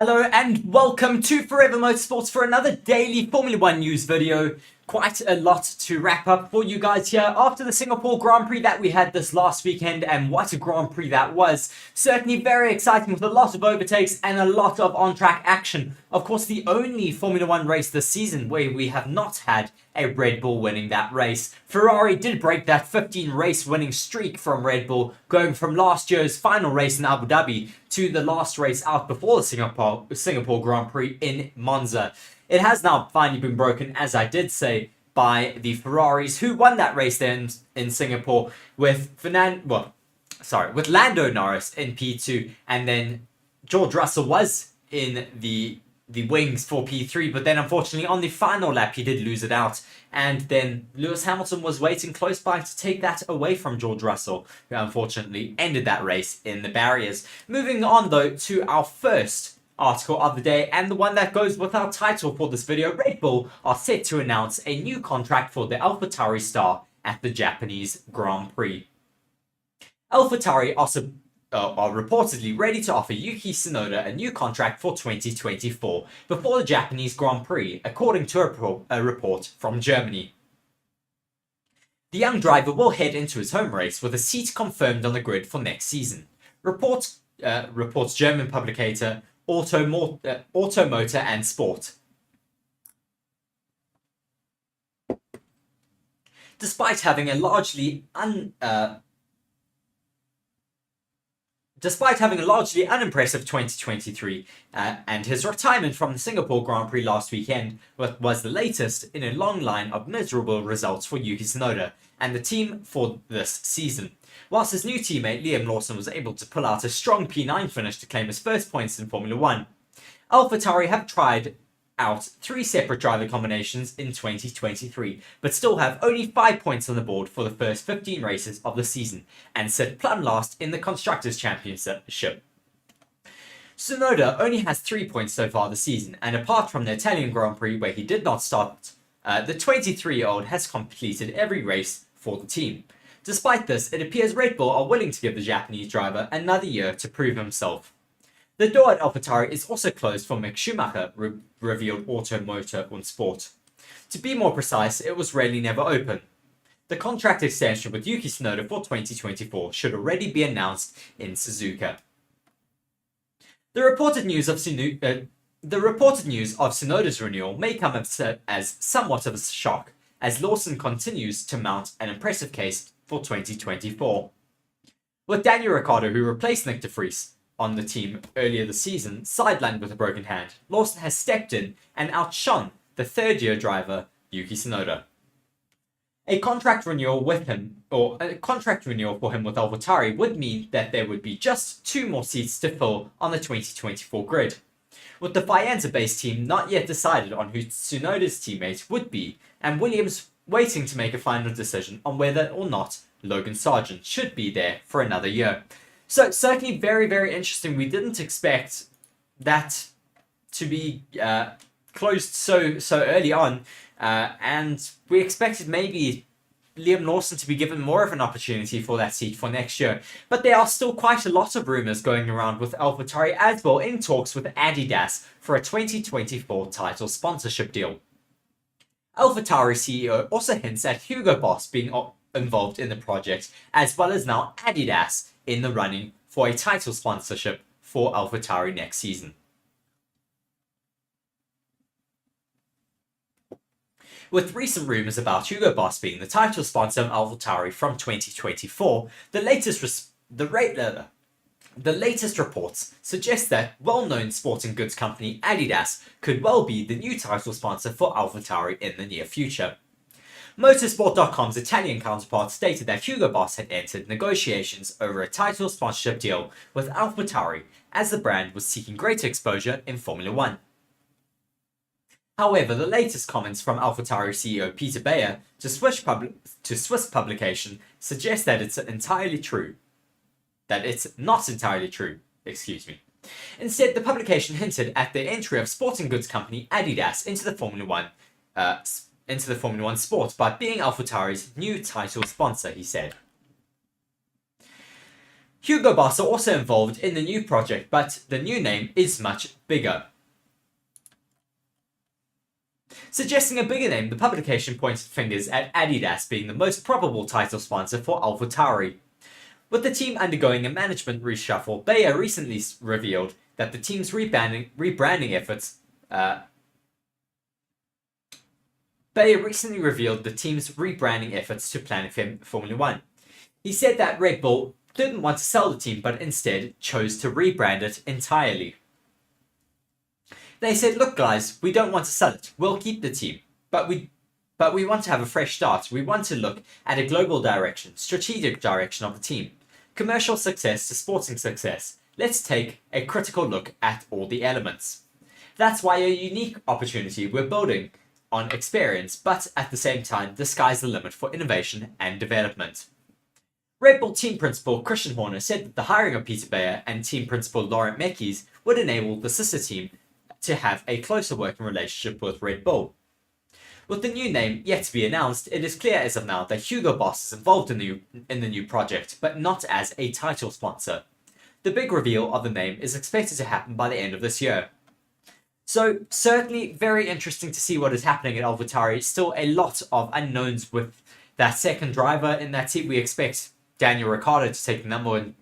Hello and welcome to Forever Motorsports for another daily Formula 1 news video. Quite a lot to wrap up for you guys here after the Singapore Grand Prix that we had this last weekend, and what a Grand Prix that was. Certainly very exciting with a lot of overtakes and a lot of on-track action. Of course, the only Formula 1 race this season where we have not had a Red Bull winning that race. Ferrari did break that 15 race winning streak from Red Bull, going from last year's final race in Abu Dhabi to the last race out before the Singapore Grand Prix in Monza. It has now finally been broken, as I did say, by the Ferraris, who won that race there in Singapore with Lando Norris in P2, and then George Russell was in the wings for P3, but then unfortunately on the final lap he did lose it out, and then Lewis Hamilton was waiting close by to take that away from George Russell, who unfortunately ended that race in the barriers. Moving on though to our first article of the day, and the one that goes with our title for this video. Red Bull are set to announce a new contract for the AlphaTauri star at the Japanese Grand Prix. AlphaTauri are reportedly ready to offer Yuki Tsunoda a new contract for 2024 before the Japanese Grand Prix, according to a report from Germany. The young driver will head into his home race with a seat confirmed on the grid for next season, reports German publicator Automotor and Sport. Despite having a largely unimpressive 2023 and his retirement from the Singapore Grand Prix last weekend was the latest in a long line of miserable results for Yuki Tsunoda and the team for this season. Whilst his new teammate Liam Lawson was able to pull out a strong P9 finish to claim his first points in Formula 1, AlphaTauri have tried out 3 separate driver combinations in 2023, but still have only 5 points on the board for the first 15 races of the season, and sit plumb last in the Constructors' Championship. Tsunoda only has 3 points so far this season, and apart from the Italian Grand Prix where he did not start, the 23-year-old has completed every race for the team. Despite this, it appears Red Bull are willing to give the Japanese driver another year to prove himself. The door at AlphaTauri is also closed for Mick Schumacher, revealed Automotor und Sport. To be more precise, it was really never open. The contract extension with Yuki Tsunoda for 2024 should already be announced in Suzuka. The reported news of Tsunoda's renewal may come as somewhat of a shock, as Lawson continues to mount an impressive case for 2024. With Daniel Ricciardo, who replaced Nick de Vries on the team earlier this season, sidelined with a broken hand, Lawson has stepped in and outshone the third-year driver Yuki Tsunoda. A contract renewal for him with AlphaTauri would mean that there would be just 2 more seats to fill on the 2024 grid, with the Faenza-based team not yet decided on who Tsunoda's teammate would be, and Williams waiting to make a final decision on whether or not Logan Sargent should be there for another year. So certainly very, very interesting. We didn't expect that to be closed so early on, and we expected maybe Liam Lawson to be given more of an opportunity for that seat for next year. But there are still quite a lot of rumours going around with AlphaTauri as well, in talks with Adidas for a 2024 title sponsorship deal. AlphaTauri CEO also hints at Hugo Boss being involved in the project, as well as now Adidas in the running for a title sponsorship for AlphaTauri next season. With recent rumours about Hugo Boss being the title sponsor of AlphaTauri from 2024, the latest reports suggest that well-known sporting goods company Adidas could well be the new title sponsor for AlphaTauri in the near future. Motorsport.com's Italian counterpart stated that Hugo Boss had entered negotiations over a title sponsorship deal with AlphaTauri, as the brand was seeking greater exposure in Formula 1. However, the latest comments from AlphaTauri CEO Peter Bayer to Swiss publication suggest that it's not entirely true. Instead, the publication hinted at the entry of sporting goods company Adidas into the Formula 1 sport by being AlphaTauri's new title sponsor, he said. Hugo Boss are also involved in the new project, but the new name is much bigger. Suggesting a bigger name, the publication pointed fingers at Adidas being the most probable title sponsor for AlphaTauri. With the team undergoing a management reshuffle, Bayer recently revealed that the team's rebranding efforts to Planet Formula One. He said that Red Bull didn't want to sell the team, but instead chose to rebrand it entirely. They said, "Look, guys, we don't want to sell it. We'll keep the team, but we want to have a fresh start. We want to look at a global direction, strategic direction of the team, commercial success to sporting success. Let's take a critical look at all the elements. That's why a unique opportunity we're building on experience, but at the same time, the sky's the limit for innovation and development." Red Bull team principal Christian Horner said that the hiring of Peter Bayer and team principal Laurent Mekies would enable the sister team to have a closer working relationship with Red Bull. With the new name yet to be announced, it is clear as of now that Hugo Boss is involved in the new project, but not as a title sponsor. The big reveal of the name is expected to happen by the end of this year. So certainly very interesting to see what is happening at AlphaTauri. Still a lot of unknowns with that second driver in that team. We expect Daniel Ricciardo to take the number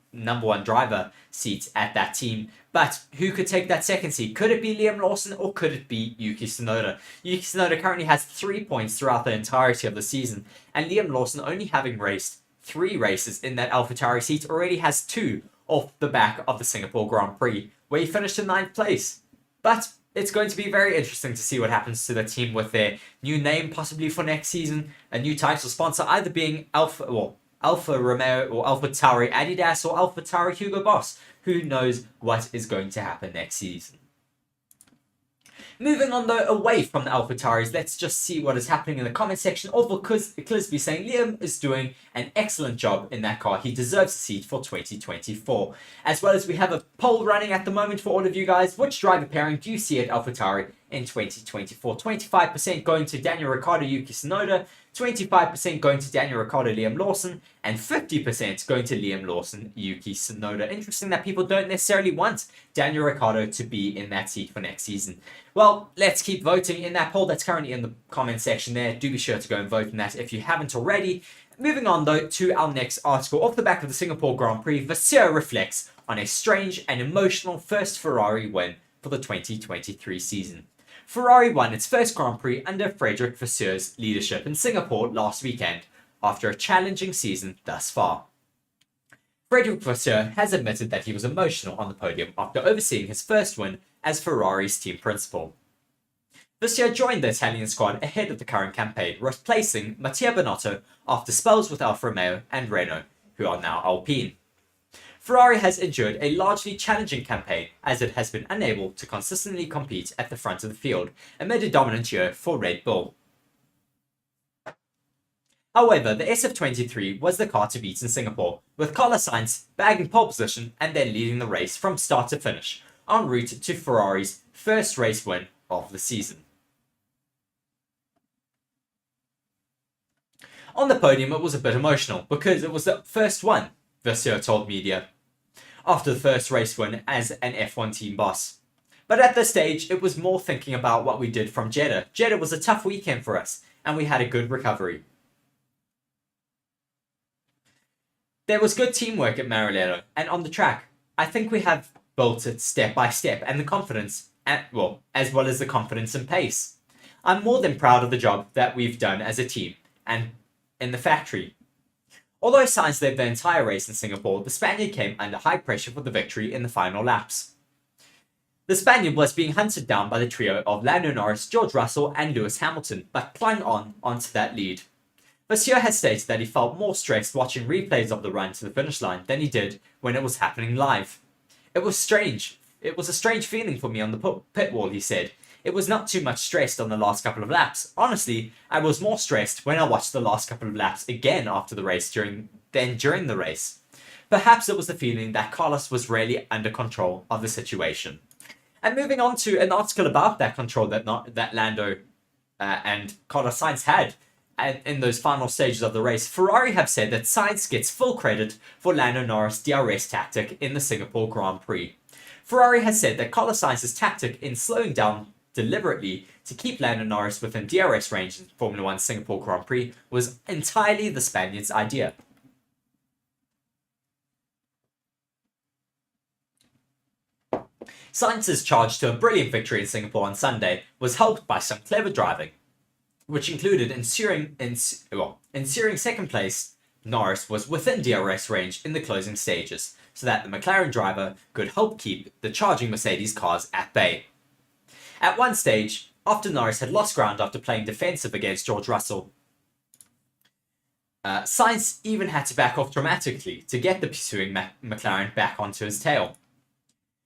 one driver seat at that team. But who could take that second seat? Could it be Liam Lawson or could it be Yuki Tsunoda? Yuki Tsunoda currently has 3 points throughout the entirety of the season, and Liam Lawson, only having raced 3 races in that AlphaTauri seat, already has 2 off the back of the Singapore Grand Prix, where he finished in 9th place. But it's going to be very interesting to see what happens to the team with their new name, possibly for next season, a new title sponsor, either being Alfa Romeo or AlphaTauri Adidas or AlphaTauri Hugo Boss. Who knows what is going to happen next season. Moving on though, away from the AlphaTauris, let's just see what is happening in the comment section. Orville Clisby saying Liam is doing an excellent job in that car. He deserves a seat for 2024. As well as we have a poll running at the moment for all of you guys. Which driver pairing do you see at AlphaTauri in 2024? 25% going to Daniel Ricciardo, Yuki Tsunoda, 25% going to Daniel Ricciardo, Liam Lawson, and 50% going to Liam Lawson, Yuki Tsunoda. Interesting that people don't necessarily want Daniel Ricciardo to be in that seat for next season. Well, let's keep voting in that poll that's currently in the comment section there. Do be sure to go and vote in that if you haven't already. Moving on though to our next article. Off the back of the Singapore Grand Prix, Vasseur reflects on a strange and emotional first Ferrari win for the 2023 season. Ferrari won its first Grand Prix under Frederic Vasseur's leadership in Singapore last weekend, after a challenging season thus far. Frederic Vasseur has admitted that he was emotional on the podium after overseeing his first win as Ferrari's team principal. Vasseur joined the Italian squad ahead of the current campaign, replacing Mattia Binotto after spells with Alfa Romeo and Renault, who are now Alpine. Ferrari has endured a largely challenging campaign as it has been unable to consistently compete at the front of the field amid a dominant year for Red Bull. However, the SF23 was the car to beat in Singapore, with Carlos Sainz bagging pole position and then leading the race from start to finish, en route to Ferrari's first race win of the season. On the podium, it was a bit emotional because it was the first one, Vasseur told media, after the first race win as an F1 team boss. But at this stage, it was more thinking about what we did from Jeddah. Jeddah was a tough weekend for us, and we had a good recovery. There was good teamwork at Maranello and on the track. I think we have built it step by step, and the confidence, as well as the confidence and pace. I'm more than proud of the job that we've done as a team and in the factory. Although Sainz led the entire race in Singapore, the Spaniard came under high pressure for the victory in the final laps. The Spaniard was being hunted down by the trio of Lando Norris, George Russell and Lewis Hamilton, but clung onto that lead. Vasseur has stated that he felt more stressed watching replays of the run to the finish line than he did when it was happening live. It was strange. It was a strange feeling for me on the pit wall, he said. It was not too much stressed on the last couple of laps. Honestly, I was more stressed when I watched the last couple of laps again after the race than during the race. Perhaps it was the feeling that Carlos was really under control of the situation. And moving on to an article about that control that Lando and Carlos Sainz had. in those final stages of the race, Ferrari have said that Sainz gets full credit for Lando Norris' DRS tactic in the Singapore Grand Prix. Ferrari has said that Carlos Sainz's tactic in slowing down deliberately to keep Lando Norris within DRS range in Formula 1 Singapore Grand Prix was entirely the Spaniard's idea. Sainz's charge to a brilliant victory in Singapore on Sunday was helped by some clever driving, which included ensuring second place Norris was within DRS range in the closing stages, so that the McLaren driver could help keep the charging Mercedes cars at bay. At one stage, after Norris had lost ground after playing defensive against George Russell, Sainz even had to back off dramatically to get the pursuing McLaren back onto his tail.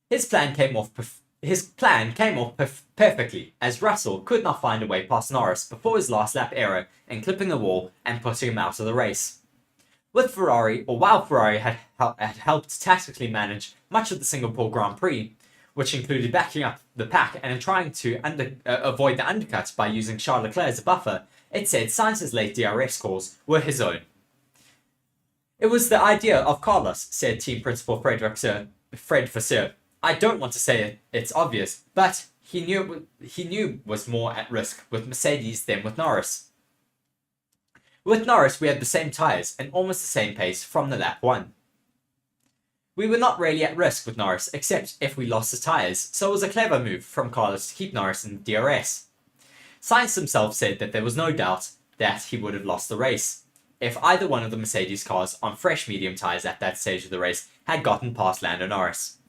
His plan came off perfectly, as Russell could not find a way past Norris before his last lap error in clipping the wall and putting him out of the race. While Ferrari had helped tactically manage much of the Singapore Grand Prix, which included backing up the pack and trying to avoid the undercuts by using Charles Leclerc as a buffer, it said Sainz's late DRS scores were his own. It was the idea of Carlos, said team principal Fred Vasseur. I don't want to say it's obvious, but he knew was more at risk with Mercedes than with Norris. With Norris, we had the same tyres and almost the same pace from the lap 1. We were not really at risk with Norris, except if we lost the tyres, so it was a clever move from Carlos to keep Norris in DRS. Sainz himself said that there was no doubt that he would have lost the race if either one of the Mercedes cars on fresh medium tyres at that stage of the race had gotten past Lando Norris.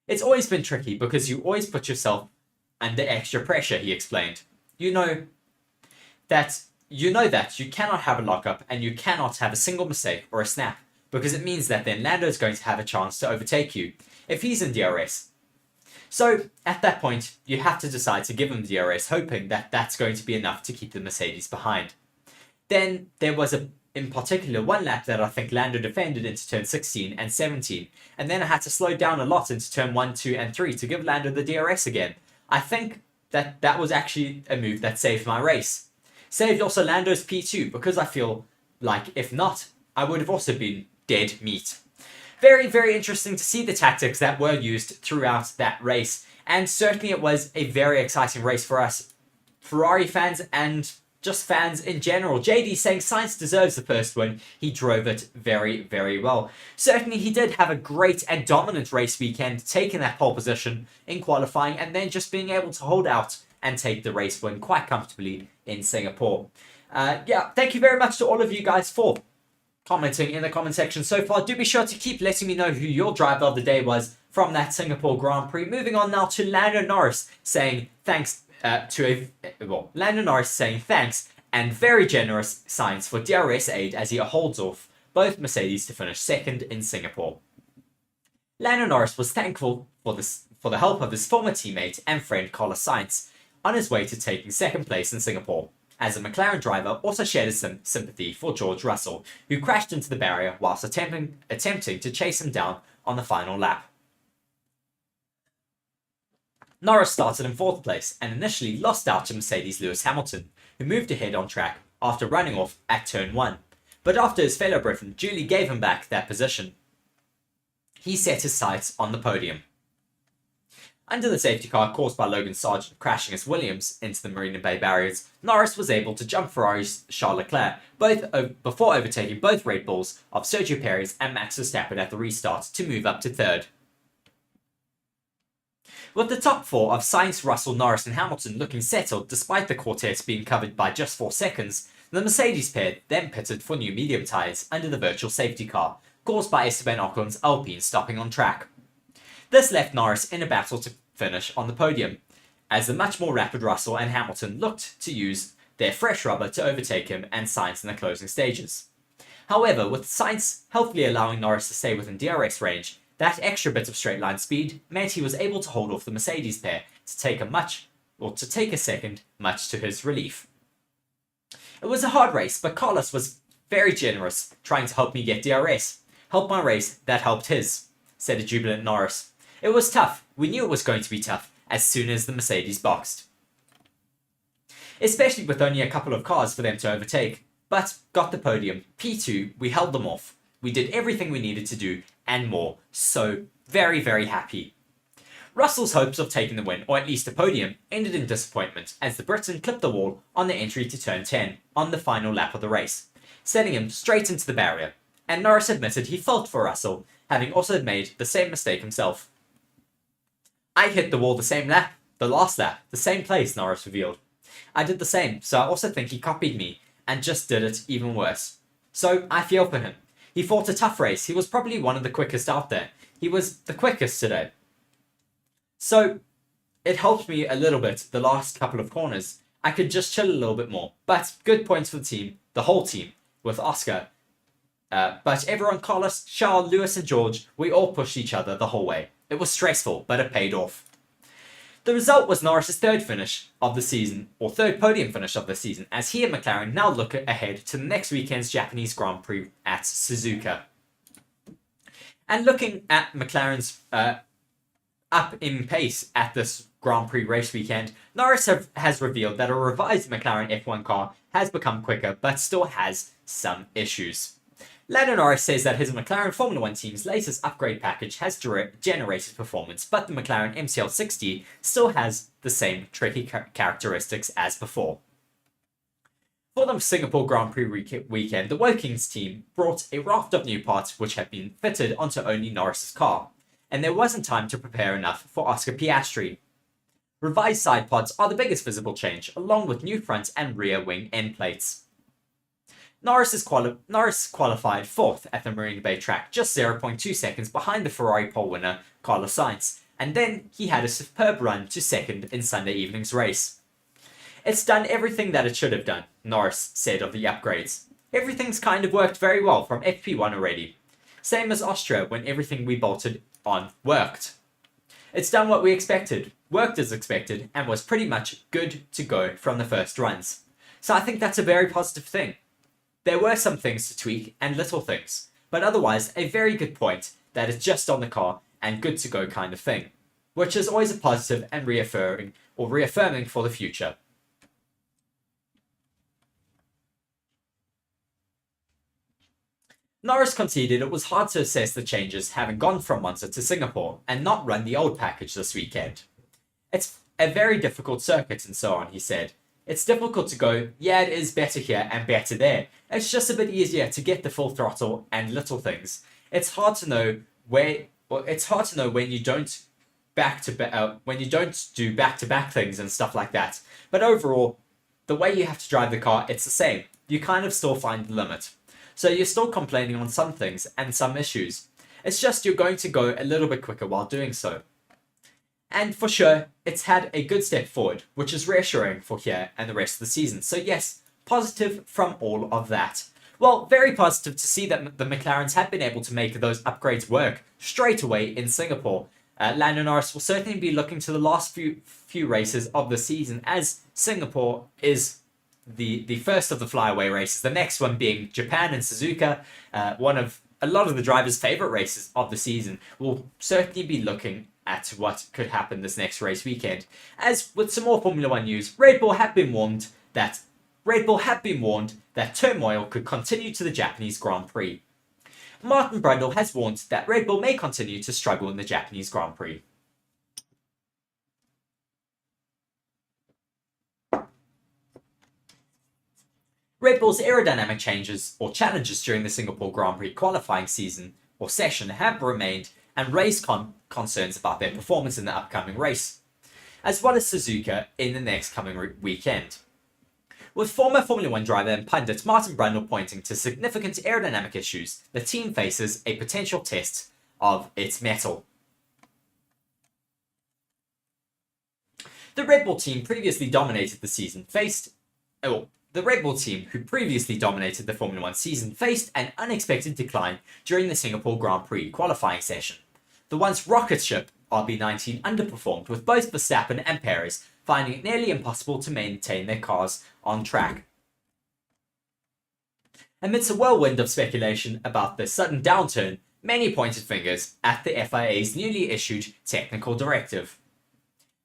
It's always been tricky because you always put yourself under extra pressure, he explained. You know that you cannot have a lockup and you cannot have a single mistake or a snap, because it means that then Lando is going to have a chance to overtake you if he's in DRS. So at that point, you have to decide to give him DRS, hoping that that's going to be enough to keep the Mercedes behind. Then there was in particular one lap that I think Lando defended into turn 16 and 17, and then I had to slow down a lot into turn 1, 2 and 3 to give Lando the DRS again. I think that was actually a move that saved my race. Saved also Lando's P2, because I feel like if not, I would have also been dead meat. Very, very interesting to see the tactics that were used throughout that race, and certainly it was a very exciting race for us Ferrari fans and just fans in general. JD saying Sainz deserves the first win. He drove it very, very well. Certainly he did have a great and dominant race weekend, taking that pole position in qualifying and then just being able to hold out and take the race win quite comfortably in Singapore. Thank you very much to all of you guys for commenting in the comment section so far. Do be sure to keep letting me know who your driver of the day was from that Singapore Grand Prix. Moving on now to Lando Norris saying thanks Lando Norris saying thanks and very generous Sainz for DRS aid as he holds off both Mercedes to finish second in Singapore. Lando Norris was thankful for the help of his former teammate and friend Carlos Sainz on his way to taking second place in Singapore, as a McLaren driver also shared his sympathy for George Russell, who crashed into the barrier whilst attempting to chase him down on the final lap. Norris started in 4th place and initially lost out to Mercedes' Lewis Hamilton, who moved ahead on track after running off at turn 1. But after his fellow Briton duly gave him back that position, he set his sights on the podium. Under the safety car caused by Logan Sargent crashing his Williams into the Marina Bay barriers, Norris was able to jump Ferrari's Charles Leclerc before overtaking both Red Bulls of Sergio Perez and Max Verstappen at the restart to move up to 3rd. With the top 4 of Sainz, Russell, Norris and Hamilton looking settled despite the quartet being covered by just 4 seconds, the Mercedes pair then pitted for new medium tyres under the virtual safety car, caused by Esteban Ocon's Alpine stopping on track. This left Norris in a battle to finish on the podium, as the much more rapid Russell and Hamilton looked to use their fresh rubber to overtake him and Sainz in the closing stages. However, with Sainz healthily allowing Norris to stay within DRS range, that extra bit of straight line speed meant he was able to hold off the Mercedes pair to take a second, much to his relief. It was a hard race, but Carlos was very generous, trying to help me get DRS. Help my race, that helped his, said a jubilant Norris. It was tough. We knew it was going to be tough as soon as the Mercedes boxed. especially with only a couple of cars for them to overtake. But got the podium, P2, we held them off. We did everything we needed to do, and more, so very, very happy. Russell's hopes of taking the win, or at least a podium, ended in disappointment as the Briton clipped the wall on the entry to turn 10 on the final lap of the race, sending him straight into the barrier, and Norris admitted he felt for Russell, having also made the same mistake himself. I hit the wall the same lap, the last lap, the same place, Norris revealed. I did the same, so I also think he copied me, and just did it even worse. So I feel for him. He fought a tough race, he was probably one of the quickest out there. He was the quickest today. So it helped me a little bit the last couple of corners. I could just chill a little bit more. But good points for the team, the whole team, with Oscar. But everyone, Carlos, Charles, Lewis and George, we all pushed each other the whole way. It was stressful, but it paid off. The result was Norris's third finish of the season, or third podium finish of the season, as he and McLaren now look ahead to the next weekend's Japanese Grand Prix at Suzuka. And looking at McLaren's up in pace at this Grand Prix race weekend, Norris has revealed that a revised McLaren F1 car has become quicker, but still has some issues. Lando Norris says that his McLaren Formula 1 team's latest upgrade package has generated performance, but the McLaren MCL60 still has the same tricky characteristics as before. For the Singapore Grand Prix weekend, the Wokings team brought a raft of new parts which had been fitted onto only Norris's car, and there wasn't time to prepare enough for Oscar Piastri. Revised side pods are the biggest visible change, along with new front and rear wing end plates. Norris qualified 4th at the Marina Bay track, just 0.2 seconds behind the Ferrari pole winner Carlos Sainz, and then he had a superb run to 2nd in Sunday evening's race. It's done everything that it should have done, Norris said of the upgrades. Everything's kind of worked very well from FP1 already. Same as Austria when everything we bolted on worked. It's done what we expected, worked as expected, and was pretty much good to go from the first runs. So I think that's a very positive thing. There were some things to tweak and little things, but otherwise a very good point that it's just on the car and good to go kind of thing, which is always a positive and reaffirming for the future. Norris conceded it was hard to assess the changes having gone from Monza to Singapore and not run the old package this weekend. It's a very difficult circuit and so on, he said. It's difficult to go, yeah, it is better here and better there. It's just a bit easier to get the full throttle and little things. It's hard to know when you don't do back-to-back things and stuff like that. But overall, the way you have to drive the car, it's the same. You kind of still find the limit. So you're still complaining on some things and some issues. It's just you're going to go a little bit quicker while doing so. And for sure, it's had a good step forward, which is reassuring for here and the rest of the season. So yes, positive from all of that. Well, very positive to see that the McLarens have been able to make those upgrades work straight away in Singapore. Lando Norris will certainly be looking to the last few races of the season, as Singapore is the first of the flyaway races. The next one being Japan and Suzuka, one of a lot of the drivers' favourite races of the season. Will certainly be looking at what could happen this next race weekend. As with some more Formula 1 news, Red Bull have been warned that turmoil could continue to the Japanese Grand Prix. Martin Brundle has warned that Red Bull may continue to struggle in the Japanese Grand Prix. Red Bull's aerodynamic changes or challenges during the Singapore Grand Prix qualifying season or session have remained and raised concerns about their performance in the upcoming race, as well as Suzuka in the next coming weekend. With former Formula 1 driver and pundit Martin Brundle pointing to significant aerodynamic issues, the team faces a potential test of its mettle. The Red Bull team who previously dominated the Formula 1 season faced an unexpected decline during the Singapore Grand Prix qualifying session. The once rocket ship RB19 underperformed, with both Verstappen and Perez finding it nearly impossible to maintain their cars on track. Amidst a whirlwind of speculation about the sudden downturn, many pointed fingers at the FIA's newly issued technical directive.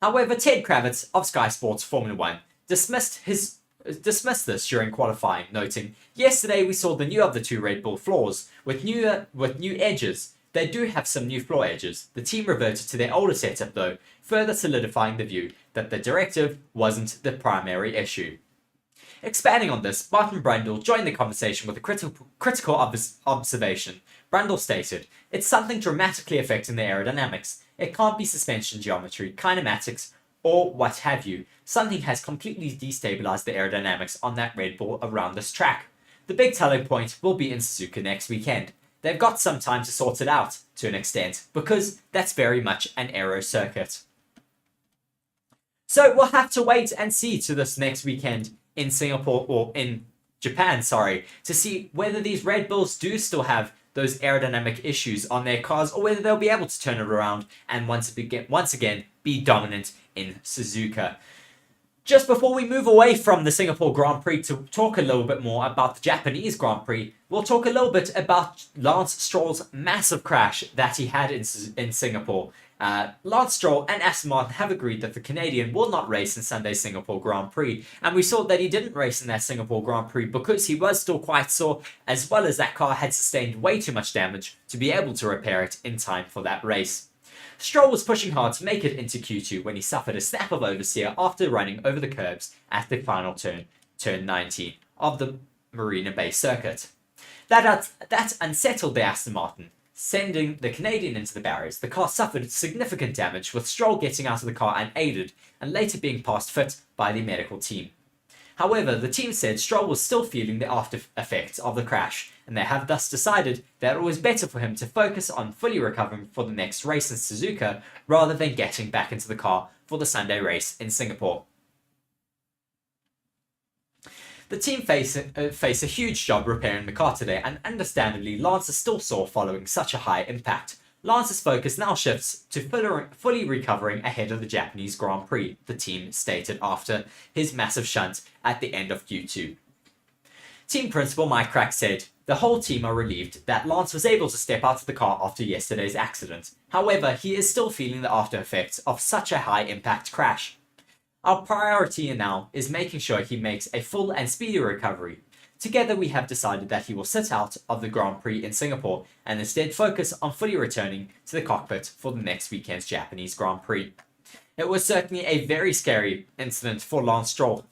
However, Ted Kravitz of Sky Sports Formula 1 dismissed this during qualifying, noting, "Yesterday we saw the new of the two Red Bull floors with new edges. They do have some new floor edges. The team reverted to their older setup though, further solidifying the view that the directive wasn't the primary issue." Expanding on this, Martin Brundle joined the conversation with a critical observation. Brundle stated, "It's something dramatically affecting the aerodynamics. It can't be suspension geometry, kinematics, or what have you. Something has completely destabilized the aerodynamics on that Red Bull around this track. The big telling point will be in Suzuka next weekend. They've got some time to sort it out, to an extent, because that's very much an aero circuit." So we'll have to wait and see to this next weekend in Singapore, or in Japan, to see whether these Red Bulls do still have those aerodynamic issues on their cars, or whether they'll be able to turn it around and once again be dominant in Suzuka. Just before we move away from the Singapore Grand Prix to talk a little bit more about the Japanese Grand Prix, we'll talk a little bit about Lance Stroll's massive crash that he had in Singapore. Lance Stroll and Aston Martin have agreed that the Canadian will not race in Sunday's Singapore Grand Prix, and we saw that he didn't race in that Singapore Grand Prix because he was still quite sore, as well as that car had sustained way too much damage to be able to repair it in time for that race. Stroll was pushing hard to make it into Q2 when he suffered a snap of oversteer after running over the curbs at the final turn 19 of the Marina Bay circuit. That unsettled the Aston Martin, sending the Canadian into the barriers. The car suffered significant damage, with Stroll getting out of the car unaided and later being passed fit by the medical team. However, the team said Stroll was still feeling the after effects of the crash, and they have thus decided that it was better for him to focus on fully recovering for the next race in Suzuka rather than getting back into the car for the Sunday race in Singapore. The team face a huge job repairing the car today, and understandably Lance is still sore following such a high impact. Lance's focus now shifts to fully recovering ahead of the Japanese Grand Prix, the team stated after his massive shunt at the end of Q2. Team principal Mike Crack said, "The whole team are relieved that Lance was able to step out of the car after yesterday's accident. However, he is still feeling the after effects of such a high impact crash. Our priority now is making sure he makes a full and speedy recovery. Together we have decided that he will sit out of the Grand Prix in Singapore and instead focus on fully returning to the cockpit for the next weekend's Japanese Grand Prix." It was certainly a very scary incident for Lance Stroll,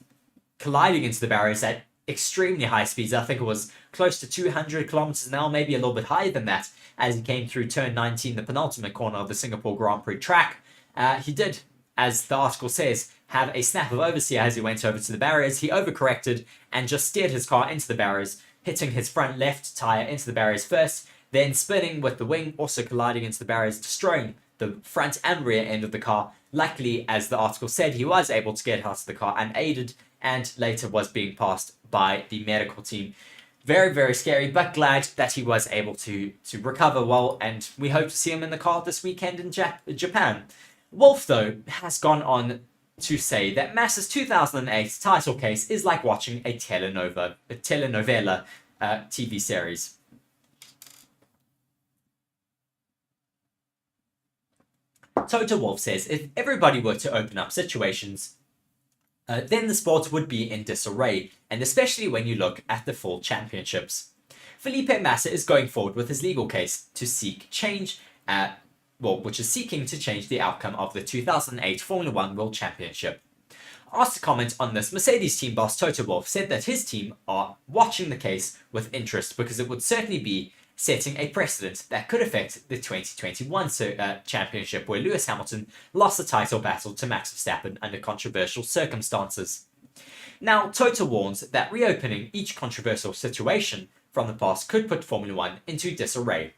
colliding into the barriers at extremely high speeds. I think it was close to 200 kilometers an hour, maybe a little bit higher than that, as he came through turn 19, the penultimate corner of the Singapore Grand Prix track. He did, as the article says, have a snap of oversteer as he went over to the barriers. He overcorrected and just steered his car into the barriers, hitting his front left tyre into the barriers first, then spinning with the wing, also colliding into the barriers, destroying the front and rear end of the car. Luckily, as the article said, he was able to get out of the car unaided and later was being passed by the medical team. Very, very scary, but glad that he was able to recover well, and we hope to see him in the car this weekend in Japan. Wolff, though, has gone on to say that Massa's 2008 title case is like watching a telenovela TV series. Toto Wolff says if everybody were to open up situations, then the sport would be in disarray, and especially when you look at the full championships. Felipe Massa is going forward with his legal case to seek change, which is seeking to change the outcome of the 2008 Formula One World Championship. Asked to comment on this, Mercedes team boss Toto Wolff said that his team are watching the case with interest because it would certainly be setting a precedent that could affect the 2021 championship, where Lewis Hamilton lost the title battle to Max Verstappen under controversial circumstances. Now, Toto warns that reopening each controversial situation from the past could put Formula One into disarray.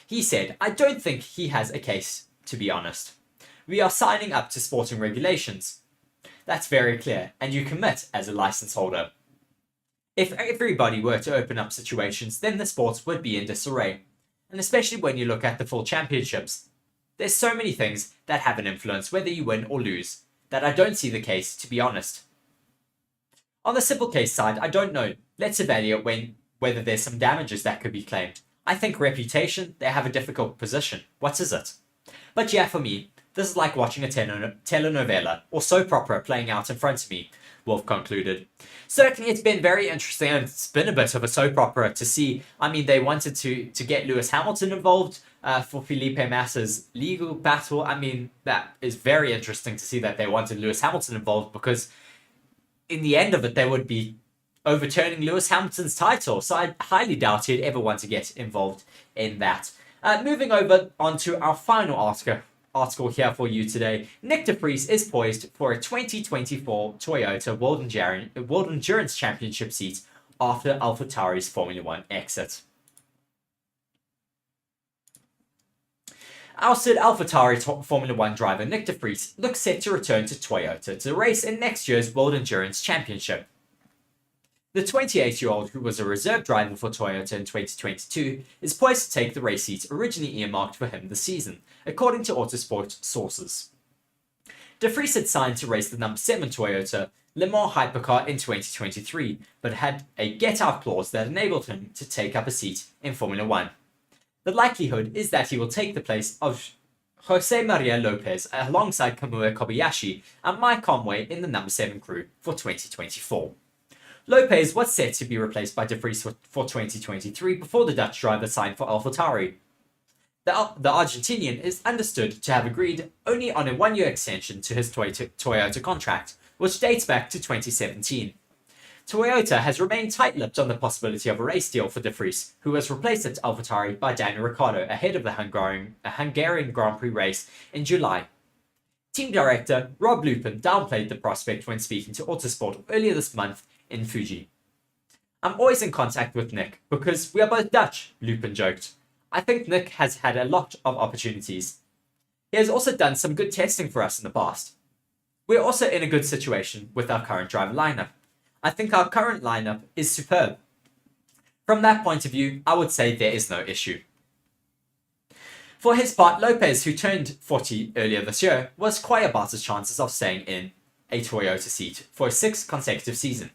He said, "I don't think he has a case, to be honest. We are signing up to sporting regulations. That's very clear, and you commit as a license holder. If everybody were to open up situations, then the sports would be in disarray. And especially when you look at the full championships, there's so many things that have an influence whether you win or lose, that I don't see the case, to be honest. On the civil case side, I don't know. Let's evaluate whether there's some damages that could be claimed. I think reputation, they have a difficult position. What is it? But yeah, for me, this is like watching a telenovela or soap opera playing out in front of me. Wolff concluded. Certainly, it's been very interesting, and it's been a bit of a soap opera to see. I mean, they wanted to get Lewis Hamilton involved for Felipe Massa's legal battle. I mean, that is very interesting to see that they wanted Lewis Hamilton involved, because in the end of it, they would be overturning Lewis Hamilton's title. So I highly doubt he'd ever want to get involved in that. Moving over onto our final article here for you today. Nick de Vries is poised for a 2024 Toyota World Endurance Championship seat after AlphaTauri's Formula 1 exit. Ousted AlphaTauri Formula 1 driver Nick de Vries looks set to return to Toyota to race in next year's World Endurance Championship. The 28-year-old, who was a reserve driver for Toyota in 2022, is poised to take the race seat originally earmarked for him this season, according to Motorsports sources. De Vries had signed to race the number 7 Toyota Le Mans hypercar in 2023, but had a get-out clause that enabled him to take up a seat in Formula 1. The likelihood is that he will take the place of Jose Maria Lopez alongside Kamui Kobayashi and Mike Conway in the number 7 crew for 2024. Lopez was set to be replaced by de Vries for 2023 before the Dutch driver signed for AlphaTauri. The Argentinian is understood to have agreed only on a one-year extension to his Toyota contract, which dates back to 2017. Toyota has remained tight-lipped on the possibility of a race deal for de Vries, who was replaced at AlphaTauri by Daniel Ricciardo ahead of the Hungarian Grand Prix race in July. Team director Rob Lupin downplayed the prospect when speaking to Autosport earlier this month in Fuji. "I'm always in contact with Nick because we are both Dutch," Lupin joked. "I think Nick has had a lot of opportunities. He has also done some good testing for us in the past. We're also in a good situation with our current driver lineup. I think our current lineup is superb. From that point of view, I would say there is no issue." For his part, Lopez, who turned 40 earlier this year, was quiet about his chances of staying in a Toyota seat for a 6th consecutive season.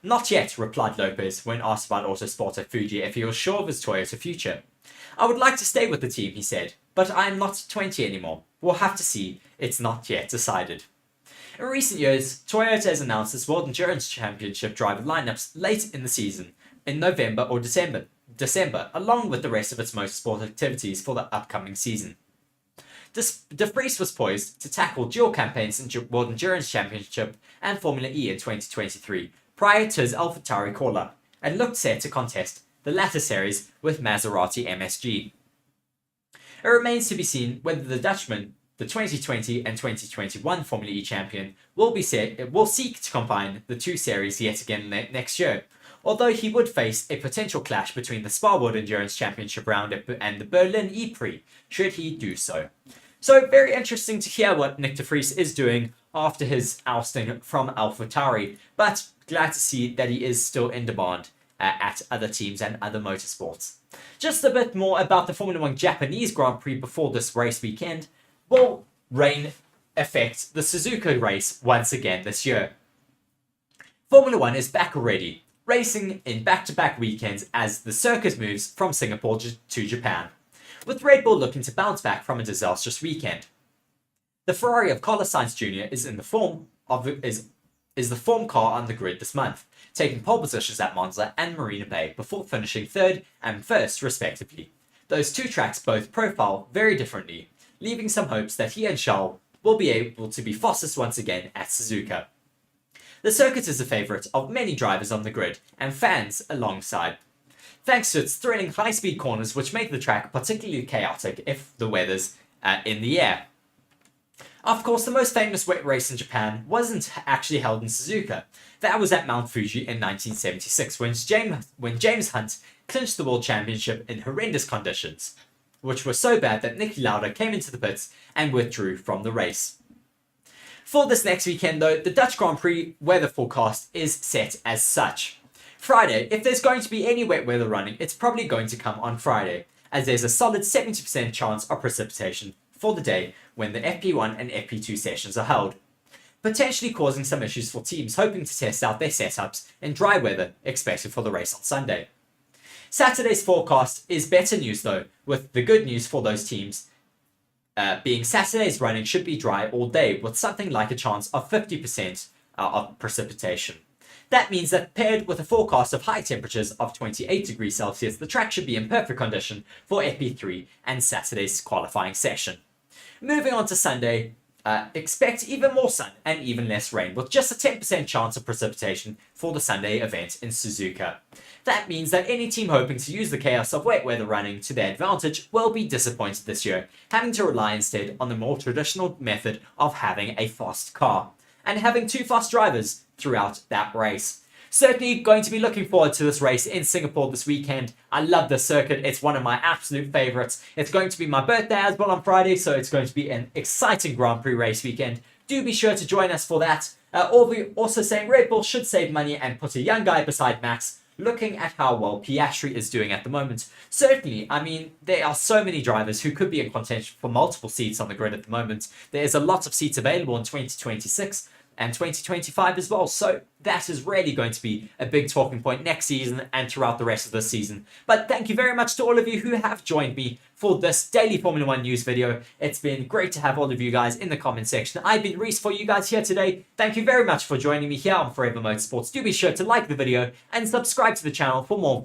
"Not yet," replied Lopez when asked about Autosport at Fuji if he was sure of his Toyota future. "I would like to stay with the team," he said, "but I am not 20 anymore. We'll have to see. It's not yet decided." In recent years, Toyota has announced its World Endurance Championship driver lineups late in the season, in November or December, along with the rest of its motorsport activities for the upcoming season. De Vries was poised to tackle dual campaigns in World Endurance Championship and Formula E in 2023, prior to his AlphaTauri call-up, and looked set to contest the latter series with Maserati MSG. It remains to be seen whether the Dutchman, the 2020 and 2021 Formula E champion, will seek to combine the two series yet again next year, although he would face a potential clash between the Spa World Endurance Championship round and the Berlin E-Prix, should he do so. So very interesting to hear what Nick de Vries is doing after his ousting from AlphaTauri, but glad to see that he is still in demand at other teams and other motorsports. Just a bit more about the Formula 1 Japanese Grand Prix before this race weekend. Will rain affect the Suzuka race once again this year? Formula 1 is back already, racing in back-to-back weekends as the circuit moves from Singapore to Japan, with Red Bull looking to bounce back from a disastrous weekend. The Ferrari of Carlos Sainz Jr. is the form car on the grid this month, taking pole positions at Monza and Marina Bay before finishing 3rd and 1st respectively. Those two tracks both profile very differently, leaving some hopes that he and Charles will be able to be fastest once again at Suzuka. The circuit is a favourite of many drivers on the grid and fans alongside, thanks to its thrilling high-speed corners which make the track particularly chaotic if the weather's in the air. Of course, the most famous wet race in Japan wasn't actually held in Suzuka. That was at Mount Fuji in 1976 when James Hunt clinched the World Championship in horrendous conditions, which were so bad that Niki Lauda came into the pits and withdrew from the race. For this next weekend though, the Dutch Grand Prix weather forecast is set as such. Friday, if there's going to be any wet weather running, it's probably going to come on Friday, as there's a solid 70% chance of precipitation for the day when the FP1 and FP2 sessions are held, potentially causing some issues for teams hoping to test out their setups in dry weather expected for the race on Sunday. Saturday's forecast is better news though, with the good news for those teams being Saturday's running should be dry all day with something like a chance of 50% of precipitation. That means that paired with a forecast of high temperatures of 28 degrees Celsius, the track should be in perfect condition for FP3 and Saturday's qualifying session. Moving on to Sunday, expect even more sun and even less rain, with just a 10% chance of precipitation for the Sunday event in Suzuka. That means that any team hoping to use the chaos of wet weather running to their advantage will be disappointed this year, having to rely instead on the more traditional method of having a fast car and having 2 fast drivers throughout that race. Certainly going to be looking forward to this race in Singapore this weekend. I love this circuit. It's one of my absolute favorites. It's going to be my birthday as well on Friday, so it's going to be an exciting Grand Prix race weekend. Do be sure to join us for that. Also saying Red Bull should save money and put a young guy beside Max, looking at how well Piastri is doing at the moment. Certainly, I mean, there are so many drivers who could be in contention for multiple seats on the grid at the moment. There's a lot of seats available in 2026. And 2025 as well. So that is really going to be a big talking point next season and throughout the rest of the season. But thank you very much to all of you who have joined me for this daily Formula 1 news video. It's been great to have all of you guys in the comment section. I've been Reece for you guys here today. Thank you very much for joining me here on Forever Motorsports. Do be sure to like the video and subscribe to the channel for more